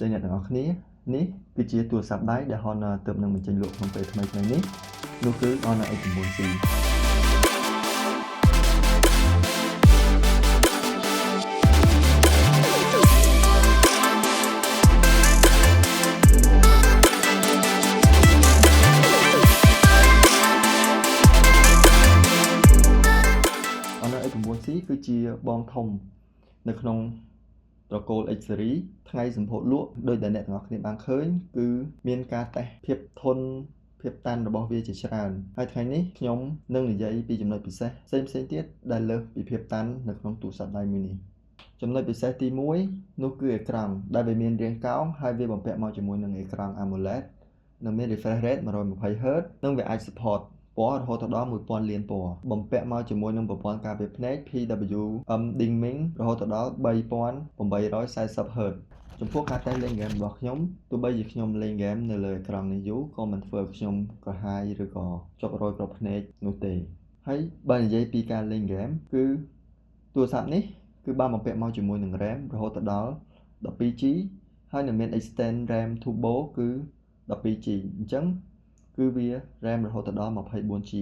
Đây làទាំងអស់គ្នានេះគឺជាទូរស័ព្ទដៃដែល Honor ទើបនឹងបញ្ចេញលក់ក្នុងពេលថ្មីៗនេះនោះគឺ Honor X9C Honor X9C គឺជាបងធំនៅក្នុងត្រកូល X series ថ្ងៃសម្ពោធលក់ដោយដែលអ្នកទាំងអស់គ្នាបានឃើញគឺមានការតេស្តភាពធន់ភាពតាន់របស់វាជាច្រើនហើយថ្ងៃនេះខ្ញុំនឹងនិយាយពីចំណុចពិសេសផ្សេងៗទៀតដែលលើសពីភាពតាន់នៅក្នុងទូរស័ព្ទដៃមួយនេះចំណុចពិសេសទី1នោះគឺអេក្រង់ដែលវាមានរាងកោងហើយវាបំពាក់មកជាមួយនឹងអេក្រង់ AMOLED និងមាន refresh rate 120Hz និងវាអាច support ពណ៌រហូតដល់ 1000 លានពណ៌បំពាក់មកជាមួយនឹងប្រព័ន្ធការពារភ្នែក PWM Dimming រហូតដល់ 3840Hz ចំពោះការតេស្តលេងហ្គេមរបស់ខ្ញុំទោះបីជាខ្ញុំលេងហ្គេមនៅលើអេក្រង់នេះយូរក៏មិនធ្វើឲ្យខ្ញុំក្រហាយឬក៏ជាប់រយគ្រាប់ភ្នែកនោះទេហើយបើនិយាយពីការលេងហ្គេមគឺទូរស័ព្ទនេះគឺបានបំពាក់មកជាមួយនឹង RAM រហូតដល់ 12GB ហើយនឹងមាន Extend RAM Turbo គឺ 12GB អញ្ចឹងគឺវា RAM រហូតដល់ 24GB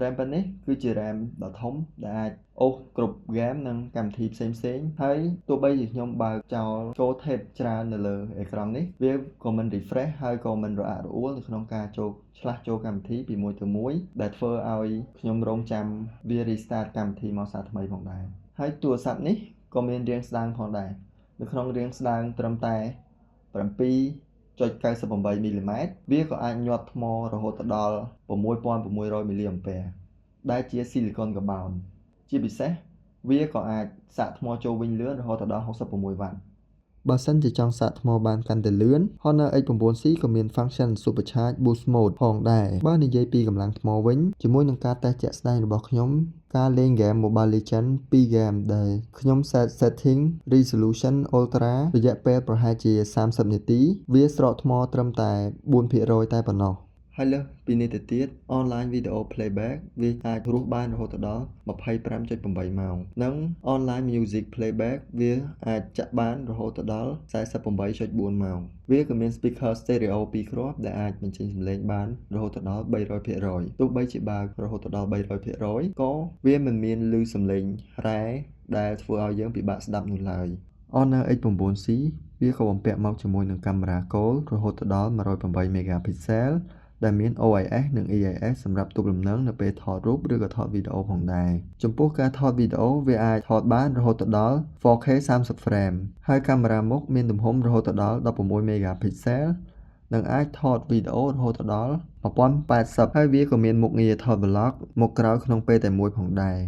RAM ប៉ុណ្នេះគឺជា RAM ដ៏ធំដែលអាចអូសគ្រប់ game និងកម្មវិធីផ្សេងៗហើយទោះបីជាខ្ញុំបើកចោលចូល tab ច្រើននៅលើអេក្រង់នេះវាក៏មិន refresh ហើយក៏មិនរអាក់រអួលនៅក្នុងការឆ្លាស់ចូលកម្មវិធីពីមួយទៅមួយដែលធ្វើឲ្យខ្ញុំរងចាំវា restart កម្មវិធីមកសារថ្មីផងដែរហើយទូរស័ព្ទនេះក៏មានរាងស្ដើងផងដែរនៅក្នុងរាងស្ដើងត្រឹមតែ 7.98 មីលីម៉ែត្រវាក៏អាចញាត់ថ្មរហូតដល់ 6600 មីលីអាំពែដែលជាស៊ីលីកុនកាបូនជាពិសេសវាក៏អាចសាកថ្មចូលវិញលឿនរហូតដល់ 66 វ៉ាត់បើសិនជាចង់សាកថ្មបានកាន់តែលឿន Honor X9C ក៏មាន function Supercharge Boost Mode ផងដែរបើនិយាយពីកម្លាំងថ្មវិញជាមួយនឹងការតេស្តជាក់ស្ដែងរបស់ខ្ញុំការលេងហ្គេម Mobile Legends 2 game ដែលខ្ញុំ set setting resolution ultra រយៈពេលប្រហែលជា30នាទីវាស្រកថ្មត្រឹមតែ 4% តែប៉ុណ្ណោះហើយលើសពីនេះទៅទៀត online video playback វាអាចរស់បានរហូតដល់ 25.8 ម៉ោងនិង online music playback វាអាចចាក់បានរហូតដល់ 48.4 ម៉ោងវាក៏មាន speaker stereo 2 គ្រាប់ដែលអាចបញ្ចេញសំឡេងបានរហូតដល់ 300% ទោះបីជាបើករហូតដល់ 300% ក៏វាមិនមានឮសំឡេងរ៉ែដែលធ្វើឲ្យយើងពិបាកស្ដាប់នោះឡើយ Honor X9C វាក៏បំពាក់មកជាមួយនឹងកាមេរ៉ាគោលរហូតដល់ 108 megapixel ដែលមាន OIS និង EIS សម្រាប់ទប់លំនឹងនៅពេលថតរូបឬក៏ថតវីដេអូផងដែរចំពោះការថតវីដេអូវាអាចថតបានរហូតដល់ 4K 30 frame ហើយកាមេរ៉ាមុខមានទំហំរហូតដល់ 16 megapixel និងអាចថតវីដេអូរហូតដល់ 1080 ហើយវាក៏មានមុខងារថត vlog មុខក្រោយក្នុងពេលតែមួយផងដែរ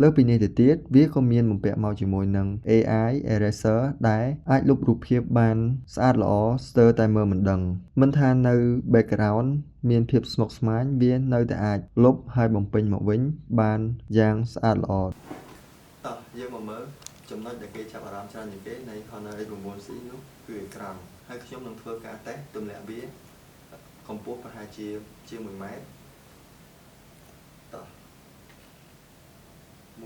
លើសពីនេះទៅទៀតវាក៏មានបំពាក់មកជាមួយនឹង AI Eraser ដែលអាចលុបរូបភាពបានស្អាតល្អស្ទើរតែមើលមិនដឹងមិនថានៅ background មានភាពស្មុគស្មាញវានៅតែអាចលុបហើយបំពេញមកវិញបានយ៉ាងស្អាតល្អតោះយើងមកមើលចំណុចដែលគេចាប់អារម្មណ៍ច្រើនជាងគេនៃ Honor X9C នោះគឺអេក្រង់ហើយខ្ញុំនឹងធ្វើការតេស្តទម្លាក់វាកម្ពស់ប្រហែលជា1ម៉ែត្រតោះ1 2 3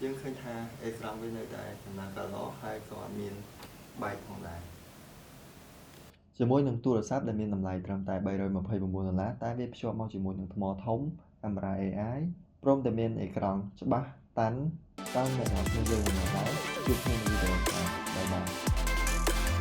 យើងឃើញថាអេក្រង់វានៅតែដំណើរការល្អហើយក៏អត់មានបែកផងដែរជាមួយនឹងទូរស័ព្ទដែលមានតម្លៃត្រឹមតែ$329តែវាភ្ជាប់មកជាមួយនឹងថ្មធំកាមេរ៉ា AI ព្រមទាំងមានអេក្រង់ច្បាស់តាន់តាមអ្នកនរគ្នាយើងនឹងដែរជួបគ្នានៅវីដេអូក្រោយ